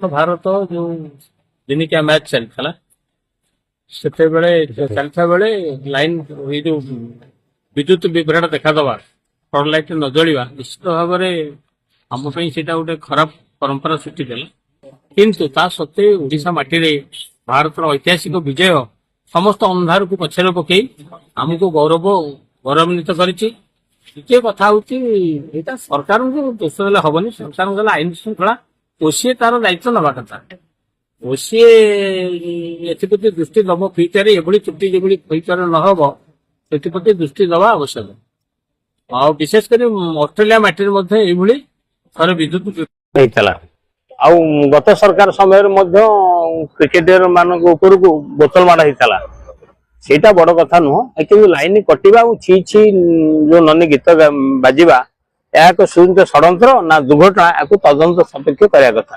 ଭାରତ ଯୋଉ ଦିନିକିଆ ମ୍ୟାଚ୍ ଚାଲିଥିଲା ସେତେବେଳେ ଚାଲିଥିବା ବେଳେ ଲାଇନ ଏଇ ଯୋଉ ବିଦ୍ୟୁତ ବିଭ୍ରାଟ ଦେଖାଦବା ଫ୍ଲଡ୍ ଲାଇଟ୍ ନ ଜଳିବା ନିଶ୍ଚିତ ଭାବରେ ଆମ ପାଇଁ ସେଇଟା ଗୋଟେ ଖରାପ ପରମ୍ପରା ସୃଷ୍ଟି ଦେଲା। କିନ୍ତୁ ତା ସତ୍ତ୍ୱେ ଓଡ଼ିଶା ମାଟିରେ ଭାରତର ଐତିହାସିକ ବିଜୟ ସମସ୍ତ ଅନ୍ଧାରକୁ ପଛରେ ପକେଇ ଆମକୁ ଗୌରବାନ୍ୱିତ କରିଛି। ଦ୍ୱିତୀୟ କଥା ହଉଛି ଏଇଟା ସରକାରଙ୍କୁ ଦୋଷ ଦେଲେ ହବନି, ସରକାରଙ୍କୁ ଦେଲେ ଆଇନ ଶୃଙ୍ଖଳା ଓସିଏ ତାର ଦାୟିତ୍ୱ ନେବା କଥା। ଓସିଏ ଏଥିପ୍ରତି ଦୃଷ୍ଟି ଦବ, ଫ୍ୟୁଚରରେ ଏଭଳି ତ୍ରୁଟି ଯେଭଳି ଫ୍ୟୁଚରରେ ନ ହବ ସେଥିପ୍ରତି ଦୃଷ୍ଟି ଦେବା ଆବଶ୍ୟକ। ଆଉ ବିଶେଷ କରି ଅଷ୍ଟ୍ରେଲିଆ ମାଟିରେ ମଧ୍ୟ ଏଇଭଳି ଥରେ ବିଦ୍ୟୁତ ହେଇଥିଲା। ଆଉ ଗତ ସରକାର ସମୟରେ ମଧ୍ୟ କ୍ରିକେଟର ମାନଙ୍କ ଉପରକୁ ବୋତଲ ମାଡ ହେଇଥିଲା। ସେଇଟା ବଡ କଥା ନୁହଁ, କିନ୍ତୁ ଲାଇନ କଟିବା ଆଉ ଛି ଛି ଯୋଉ ନନି ଗୀତ ବାଜିବା ଏହା ଏକ ସୁନିଶ୍ଚିତ ଷଡଯନ୍ତ୍ର ନା ଦୁର୍ଘଟଣା, ଏହାକୁ ତଦନ୍ତ ସାପେକ୍ଷ କରିବା କଥା।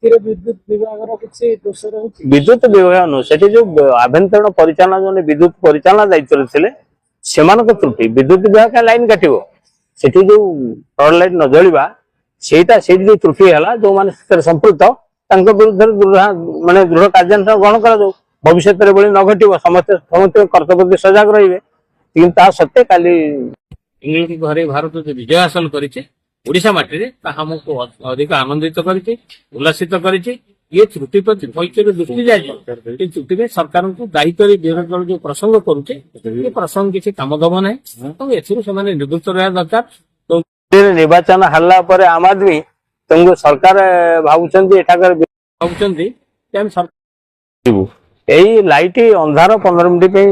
ବିଦ୍ୟୁତ ବିଭାଗର କିଛି ଦୋଷ ରହୁଛି? ବିଦ୍ୟୁତ ବିଭାଗ ନୁହଁ, ସେଠି ଯୋଉ ଆଭ୍ୟନ୍ତରୀଣ ପରିଚାଳନା ଜଣେ ବିଦ୍ୟୁତ ପରିଚାଳନା ଦାୟିତ୍ୱରେ ଥିଲେ ସେମାନଙ୍କ ତ୍ରୁଟି। ବିଦ୍ୟୁତ ବିଭାଗ ଲାଇନ କାଟିବ, ସେଠି ଯୋଉ ଫ୍ଲଡ୍ ଲାଇଟ୍ ନ ଜଳିବା ସେଇଠି ଯୋଉ ତ୍ରୁଟି ହେଲା, ଯୋଉମାନେ ସେଥିରେ ସମ୍ପୃକ୍ତ ତାଙ୍କ ବିରୁଦ୍ଧରେ ଦୃଢ କାର୍ଯ୍ୟାନୁଷ୍ଠାନ ଗ୍ରହଣ କରାଯାଉ। ଭବିଷ୍ୟତରେ ଭଳି ନ ଘଟିବ, ସମସ୍ତେ କର୍ତ୍ତବ୍ୟ ସଜାଗ ରହିବେ। କିନ୍ତୁ ତା ସତ୍ତ୍ୱେ କାଲି ଇଂଲଣ୍ଡ ଘରେ ଭାରତ ଯୋଉ ବିଜୟ ହାସଲ କରିছে ଓଡ଼ିଶା ମାଟିରେ ତାହା ଆମକୁ ଅଧିକ ଆନନ୍ଦିତ କରିଛି, ଉଲ୍ଲାସିତ କରିଛି। ଇଏ ତ୍ରୁଟି ପ୍ରତି ଫ୍ୟୁଚରରେ ଦୃଷ୍ଟି ଦିଆଯିବ। ଏ ତ୍ରୁଟି ପାଇଁ ସରକାରଙ୍କୁ ଦାୟୀ କରି ବିରୋଧୀ ଦଳ ଯୋଉ ପ୍ରସଙ୍ଗ କରୁଛେ ଏ ପ୍ରସଙ୍ଗ କିଛି କାମ ଦବ ନାହିଁ ଏବଂ ଏଥିରୁ ସେମାନେ ନିବୃତ୍ତ ରହିବା ଦରକାର। ନିର୍ବାଚନ ହାରିଲା ପରେ ଆମ ଆଦମୀ ତେଣୁ ସରକାର ଭାବୁଛନ୍ତି ଏଠାକାର ଭାବୁଛନ୍ତି ଯେ ଆମେ ଯିବୁ। ଏଇ ଲାଇଟ୍ ଅନ୍ଧାର 15 ମିନିଟ୍ ପାଇଁ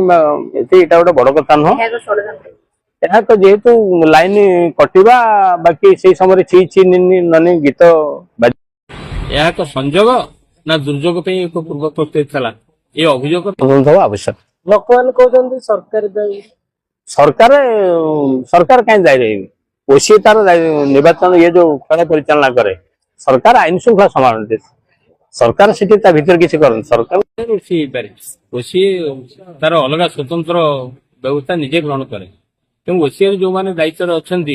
ଏଇଟା ଗୋଟେ ବଡ କଥା ନୁହଁ। ଏହା ତ ଯେହେତୁ ଲାଇନ କଟିବା ବାକି ସେଇ ସମୟରେ ଛି ଛି ନନି ଗୀତ ଏହା ଏକ ସଂଯୋଗ ନା ଦୁର୍ଯୋଗ ପାଇଁ ଏକ ପୂର୍ବ ପ୍ରସ୍ତୁତି ଥିଲା, ଏ ଅଭିଯୋଗ ତଦନ୍ତ ହେବା ଆବଶ୍ୟକ। ଲୋକମାନେ କହୁଛନ୍ତି ସରକାର ଦାୟୀ। ସରକାର କାହିଁ ଦାୟୀ ରହିବେ? ଓସିଏ ତାର ନିର୍ବାଚନ ଇଏ ଯୋଉ ଖେଳ ପରିଚାଳନା କରେ, ସରକାର ଆଇନ ଶୃଙ୍ଖଳା ସମ୍ଭାଳନ୍ତି। ସରକାର ସେଠି ତା ଭିତରେ କିଛି କରନ୍ତି। ସରକାର ଓସିଏ ହେଇପାରେ, ଓସିଏ ତାର ଅଲଗା ସ୍ୱତନ୍ତ୍ର ବ୍ୟବସ୍ଥା ନିଜେ ଗ୍ରହଣ କରେ। ତେଣୁ ଓସିଏର ଯୋଉମାନେ ଦାୟିତ୍ୱରେ ଅଛନ୍ତି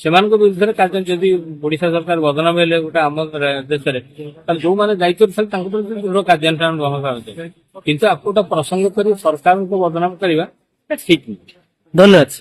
ସେମାନଙ୍କ ବିରୁଦ୍ଧରେ କାର୍ଯ୍ୟ ଯଦି ଓଡ଼ିଶା ସରକାର ବଦନାମ ହେଲେ ଗୋଟେ ଆମ ଦେଶରେ, ତାହେଲେ ଯୋଉମାନେ ଦାୟିତ୍ୱରେ ଥିଲେ ତାଙ୍କ ବିରୁଦ୍ଧରେ ଦୃଢ଼ କାର୍ଯ୍ୟାନୁଷ୍ଠାନ ଗ୍ରହଣ କରାଯାଏ। କିନ୍ତୁ ଆକୁ ଗୋଟେ ପ୍ରସଙ୍ଗ କରି ସରକାରଙ୍କୁ ବଦନାମ କରିବା ଠିକ ନୁହେଁ। ଧନ୍ୟବାଦ।